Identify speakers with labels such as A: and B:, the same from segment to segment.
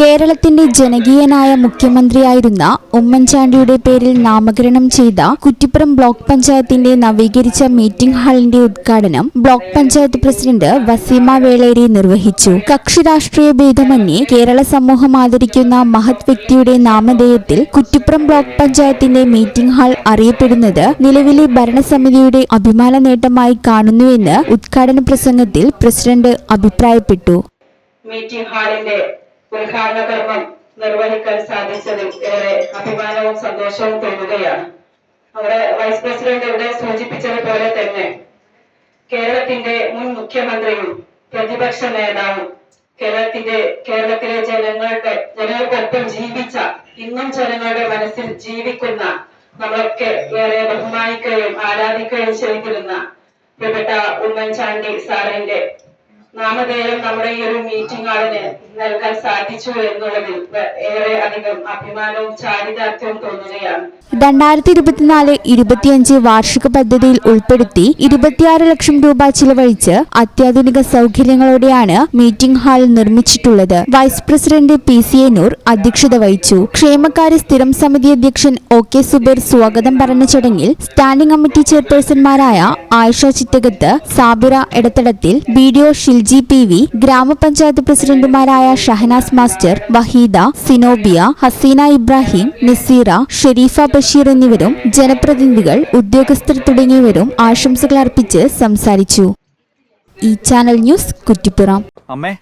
A: കേരളത്തിന്റെ ജനകീയനായ മുഖ്യമന്ത്രിയായിരുന്ന ഉമ്മൻചാണ്ടിയുടെ പേരിൽ നാമകരണം ചെയ്ത കുറ്റിപ്പുറം ബ്ലോക്ക് പഞ്ചായത്തിന്റെ നവീകരിച്ച മീറ്റിംഗ് ഹാളിന്റെ ഉദ്ഘാടനം ബ്ലോക്ക് പഞ്ചായത്ത് പ്രസിഡന്റ് വസീമ വേളേരി നിർവഹിച്ചു. കക്ഷി രാഷ്ട്രീയ ഭേദമന്യേ കേരള സമൂഹം ആദരിക്കുന്ന മഹത് വ്യക്തിയുടെ നാമധേയത്തിൽ കുറ്റിപ്പുറം ബ്ലോക്ക് പഞ്ചായത്തിന്റെ മീറ്റിംഗ് ഹാൾ അറിയപ്പെടുന്നത് നിലവിലെ ഭരണസമിതിയുടെ അഭിമാന നേട്ടമായി കാണുന്നുവെന്ന് ഉദ്ഘാടന പ്രസംഗത്തിൽ പ്രസിഡന്റ് അഭിപ്രായപ്പെട്ടു.
B: മീറ്റിംഗ് ഹാളിന്റെ ഉദ്ഘാടന കർമ്മം നിർവഹിക്കാൻ സാധിച്ചതിൽ ഏറെ അഭിമാനവും സന്തോഷവും തോന്നുകയാണ്. അവിടെ വൈസ് പ്രസിഡന്റ് ഇവിടെ സൂചിപ്പിച്ചതുപോലെ തന്നെ കേരളത്തിന്റെ മുൻ മുഖ്യമന്ത്രിയും പ്രതിപക്ഷ നേതാവും കേരളത്തിലെ ജനങ്ങൾക്കൊപ്പം ജീവിച്ച, ഇന്നും ജനങ്ങളുടെ മനസ്സിൽ ജീവിക്കുന്ന, നമ്മളൊക്കെ ഏറെ ബഹുമാനിക്കുകയും ആരാധിക്കുകയും ചെയ്തിരുന്ന പ്രിയപ്പെട്ട ഉമ്മൻചാണ്ടി സാറിന്റെ നാമധേയം നമ്മുടെ ഈ ഒരു മീറ്റിംഗ് ഹാളിന് നൽകാൻ സാധിച്ചു എന്നുള്ളതിൽ ഏറെ അധികം അഭിമാനവും ചാരിതാർത്ഥ്യവും തോന്നുകയാണ്.
A: 2024-25 വാർഷിക പദ്ധതിയിൽ ഉൾപ്പെടുത്തി 26 ലക്ഷം രൂപ ചിലവഴിച്ച് അത്യാധുനിക സൗകര്യങ്ങളോടെയാണ് മീറ്റിംഗ് ഹാൾ നിർമ്മിച്ചിട്ടുള്ളത്. വൈസ് പ്രസിഡന്റ് PC നൂർ അധ്യക്ഷത വഹിച്ചു. ക്ഷേമകാര്യ സ്ഥിരം സമിതി അധ്യക്ഷൻ OK സുബൈർ സ്വാഗതം പറഞ്ഞ ചടങ്ങിൽ സ്റ്റാൻഡിംഗ് കമ്മിറ്റി ചെയർപേഴ്സൺമാരായ ആയിഷ ചിറ്റകത്ത്, സാബിറ എടത്തടത്തിൽ, BDO ഷിൽജി PV, ഗ്രാമപഞ്ചായത്ത് പ്രസിഡന്റുമാരായ ഷഹനാസ് മാസ്റ്റർ, വഹീദ, സിനോബിയ, ഹസീന ഇബ്രാഹിം, നസീറ, ഷെരീഫ ബഷീർ എന്നിവരും ജനപ്രതിനിധികൾ, ഉദ്യോഗസ്ഥർ തുടങ്ങിയവരും ആശംസകൾ അർപ്പിച്ച് സംസാരിച്ചു. ഈ ചാനൽ ന്യൂസ് കുറ്റിപ്പുറം.
C: അമ്മേ,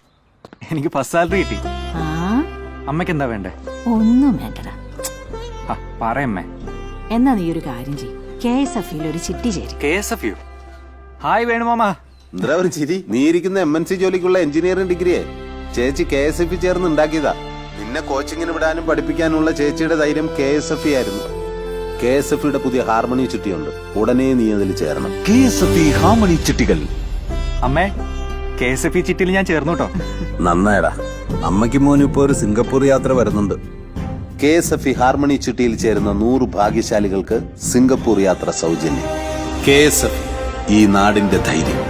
C: എനിക്ക് ഫസ്റ്റ് സാലറി കിട്ടി. അമ്മയ്ക്ക് എന്താ വേണ്ടേ?
D: ഒന്നും വേണ്ടടാ.
C: പറയമ്മേ.
D: എന്നാ നീ ഒരു കാര്യം ചെയ്യ്, KSF-ൽ ഒരു ചിട്ടി ചേരും.
C: KSF-യോ? ഹായ് വേണുമാമ.
E: എന്താ ഒരു ചിരി? നീ ഇരിക്കുന്ന MNC ജോലിക്കുള്ള എഞ്ചിനീയറിംഗ് ഡിഗ്രിയെ ചേച്ചി KSF ചേർന്ന് ഉണ്ടാക്കിയതാ. നിന്നെ കോച്ചിങ്ങിന് വിടാനും പഠിപ്പിക്കാനുള്ള ചേച്ചിയുടെ ധൈര്യം KSF ആയിരുന്നു. KSF-യുടെ പുതിയ ഹാർമണി ചിട്ടിയുണ്ട്, ഉടനെ നീ അതിൽ ചേരണം.
F: KSF ഹാർമണി ചിട്ടികൾ.
C: അമ്മേ, KSF ചിട്ടിയിൽ ഞാൻ ചേർന്നു കേട്ടോ.
E: നന്നായടാ. അമ്മയ്ക്ക് മോനും ഇപ്പോ ഒരു സിംഗപ്പൂർ യാത്ര വരുന്നുണ്ട്. KSF ഹാർമണി ചിട്ടിയിൽ ചേരുന്ന 100 ഭാഗ്യശാലികൾക്ക് സിംഗപ്പൂർ യാത്ര സൗജന്യം. KSF, ഈ നാടിന്റെ ധൈര്യം.